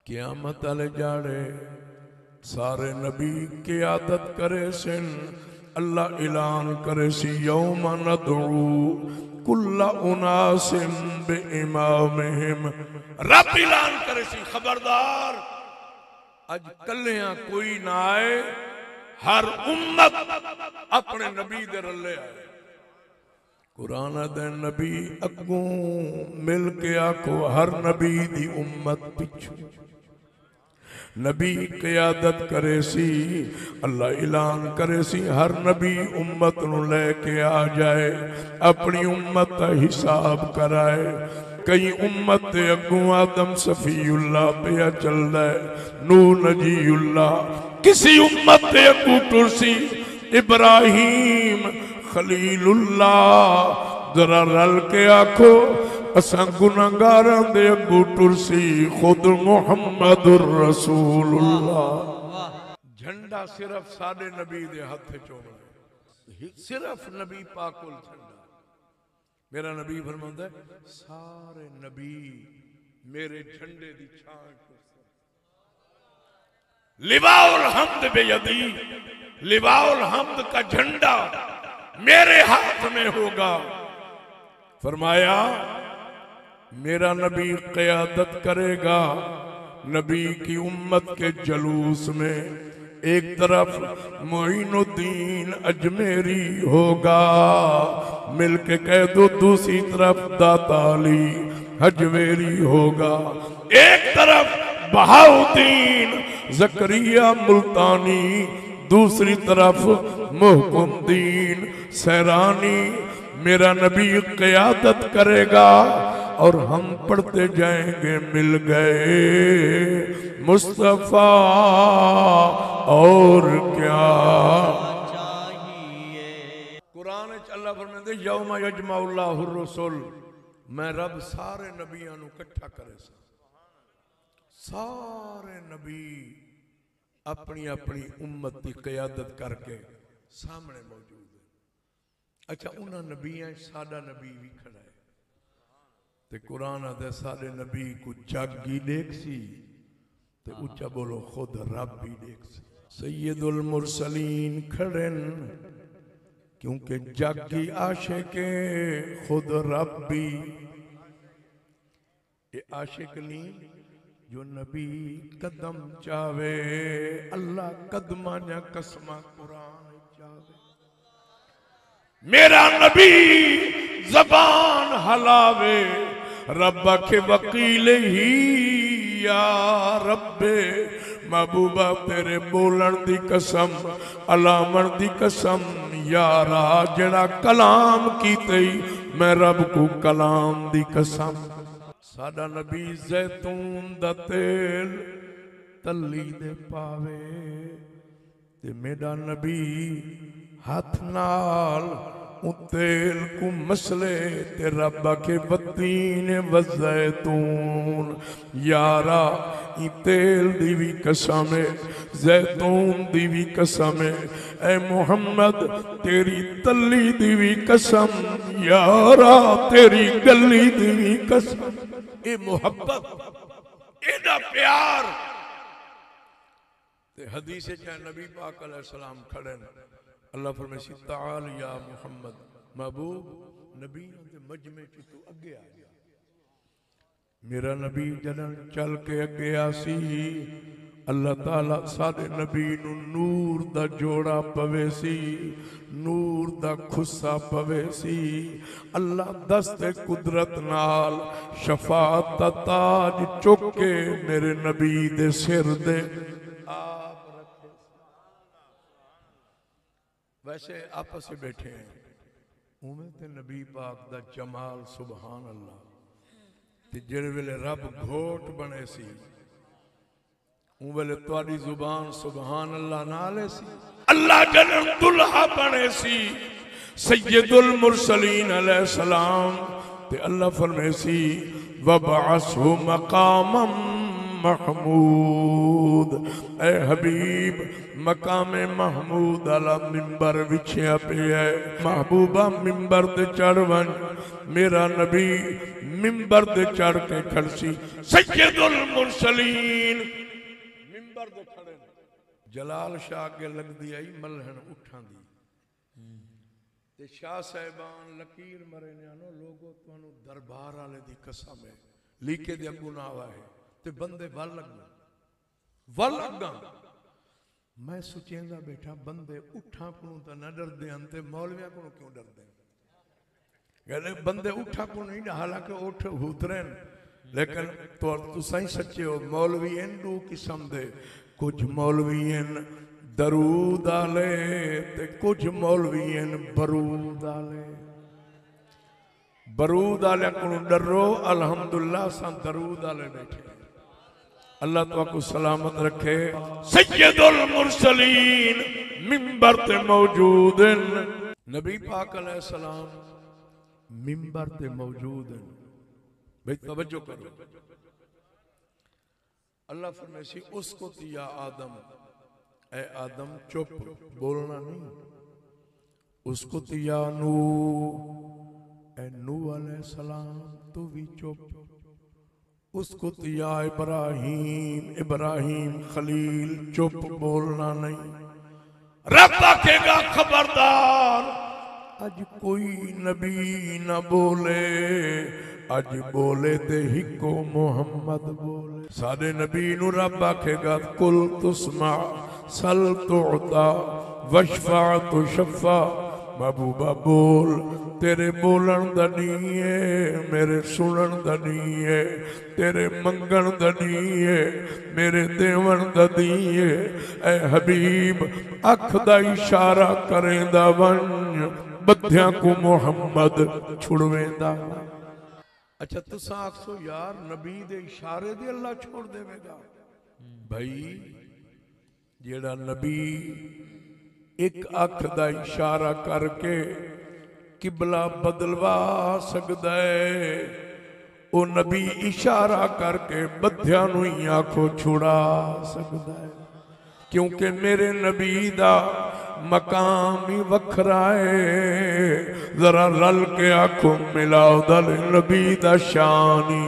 क़यामत वाले जाड़े सारे नबी क़यादत करे सिन। अल्लाह ऐलान करे सी यौम नदऊ कुल्ला उनासिम बिइमामिहिम। रब ऐलान करे सी खबरदार अज कलियां कोई ना आए, हर उम्मत अपने नबी दे रले आए। कुरान दे नबी अगू मिल के आखो हर नबी दी उम्मत पिछू। नबी क़यादत करे सी, अल्लाह ऐलान करे सी हर नबी उम्मत नू लेके आ जाए, अपनी उम्मत का हिसाब कराए। कई उम्मत दे अगू आदम सफीउल्लाह पे चलदा है, नूह नजीउल्लाह। किसी उम्मत दे अगू टुरसी इब्राहीम खलीलुल्लाह। जरा रल के आखो असा गुनाहगारां दे अगू टुरसी खुद मुहम्मदुर रसूलुल्लाह। झंडा सिर्फ साडे नबी दे हथ च होना, सिर्फ नबी पाक कोल झंडा। मेरा नबी फरमांदा है सारे नबी मेरे झंडे दी छां च। लिवाउल हम्द बेयदी, लिवाउल हम्द का झंडा मेरे हाथ में होगा। फरमाया मेरा नबी क़यादत करेगा नबी की उम्मत के जलूस में। एक तरफ मोइनुद्दीन अजमेरी होगा, मिलके कह दो दूसरी तरफ दाता अली हजवेरी होगा। एक तरफ बहाउद्दीन ज़करिया मुल्तानी, दूसरी तरफ मुहकुमदीन सैरानी। मेरा नबी क़यादत करेगा और हम पढ़ते जाएंगे मिल गए मुस्तफा और क्या चाहिए। कुरान अल्लाह फरमाते यौम यजमाउल्लाहुर रसूल, मैं रब सारे नबियों को इकट्ठा करे। सारे नबी अपनी अपनी उम्मत की क़यादत करके सामने मौजूद है। अच्छा उन्होंने नबियां साडा नबी भी खड़ा है ते कुरान आदे साडे नबी को जग ही देख सी ते उच्चा बोलो खुद रब भी देख सी। सैयदुल मुरसलीन खड़न क्योंकि जग की आशिके खुद रब भी। ये आशिक नहीं जो नबी कदम चावे, अल्लाह कदमा या कसमा कुरान चावे। मेरा नबी जबान हलावे रब के वकील ही या रब्बे। महबूबा तेरे बोलन दी कसम, अलामन दी कसम यारा जड़ा कलाम कीते मैं रब को कलाम दी कसम। साडा नबी जैतून दा तेल तली दे पावे ते मेरा नबी हाथ नाल तेल को मसले ते रब के बत्तीन वज़ैतून। यारा ई तेल दी भी कसम है, जैतून दी भी कसम है। ऐ मुहम्मद तेरी तली दी भी कसम, यारा तेरी गली दी भी कसम। ए मोहब्बत एदा प्यार ते हदीस च नबी पाक अलैहिस्सलाम खड़े न। अल्लाह फरमाए ताल या मुहम्मद, महबूब नबी के मजमे च तू अगे आ गया। मेरा नबी जदन चल के अगे आसी, अल्लाह ताला साडे नबी नू नूर दा जोड़ा पवे सी, नूर दा खुस्सा पवे सी। अल्लाह दस्ते कुदरत नाल शफात दा ताज चुक के मेरे नबी दे सिर दे वैसे आपस में बैठे हैं उमें ते नबी पाक दा जमाल सुबहान अल्लाह। ते जिस वेले रब घोट बने सी उस वेले तुहाडी जुबान सुबहान अल्लाह नाले सी। अल्लाह जन्म दुल्हा बने सी सैयदुल मुरसलीन अलैहिस्सलाम ते अल्लाह फरमाए सी वबअसहु मकामम महमूद। ए हबीब मकाम महमूद आला मिंबर विछया पे है। महबूबा मिंबर ते चढ़ वन, मेरा नबी मिंबर ते चढ़ के खड़सी। सैयदुल मुरसलीन मिंबर ते खड़े। जलाल शाह के लगदी आई मलहन उठां दी ते शाह साहिबान लकीर मरे ने आनो लोगो तुहानू दरबार वाले दी कसम है लीके दे अगू ना आवा है ते बंदे वल लगा। मैं सोचेंदा बैठा बंदे उठा को तो न डरदे हैं ते मौलवियां को क्यों डरदे हैं? कहले बंदे उठा को नहीं, हालांकि उठ उतरे लेकिन तो तुसा ही सच्चे हो। मौलवी इन दो किस्म दे, कुछ मौलवी इन दरूद आले ते कुछ मौलवी इन बरूद आले। बरूद आले को डरो, अल्हम्दुलिल्लाह सा दरूद आले बैठे। अल्लाह तो आपको सलामत रखे। सैयदुल मुरसलीन मिंबर ते मौजूद हैं। नबी पाक अलैहिस्सलाम मिंबर ते मौजूद हैं। भाई तवज्जो करो। अल्लाह फरमाइसी उसको दिया आदम, ए आदम चुप, बोलना नहीं। उसको दिया नू, ए नू अलैहिस्सलाम तू भी चुप। उसको दिया इब्राहिम, इब्राहिम खलील चुप, बोलना नहीं। रब आखेगा खबरदार अज कोई नबी न बोले, अज बोले ते हिको मोहम्मद बोले। सारे नबी नू रब आखेगा कुल तुस्मा सल तुअता वशफा तुशफा। महबूबा बोल, तेरे बोलन दा नहीं है, मेरे सुनन दा नहीं है, तेरे मंगन दा नहीं है, मेरे देवन दा नहीं है। ऐ हबीब अख दा इशारा करेंदा वन, बद्धियां को मोहम्मद छुड़वेंदा। अच्छा तुसा आखो यार नबी दे इशारे दे अल्लाह छोड़ देवेगा? भाई जेड़ा नबी एक अख दा इशारा करके किबला बदलवा सकदा है, ओ नबी इशारा करके बद्धियां नूं ही आंखों छुड़ा सकदा है। क्योंकि मेरे नबी दा मकाम ही वखरा है। जरा रल के आंखों मिलाओ दल नबी दा शान ही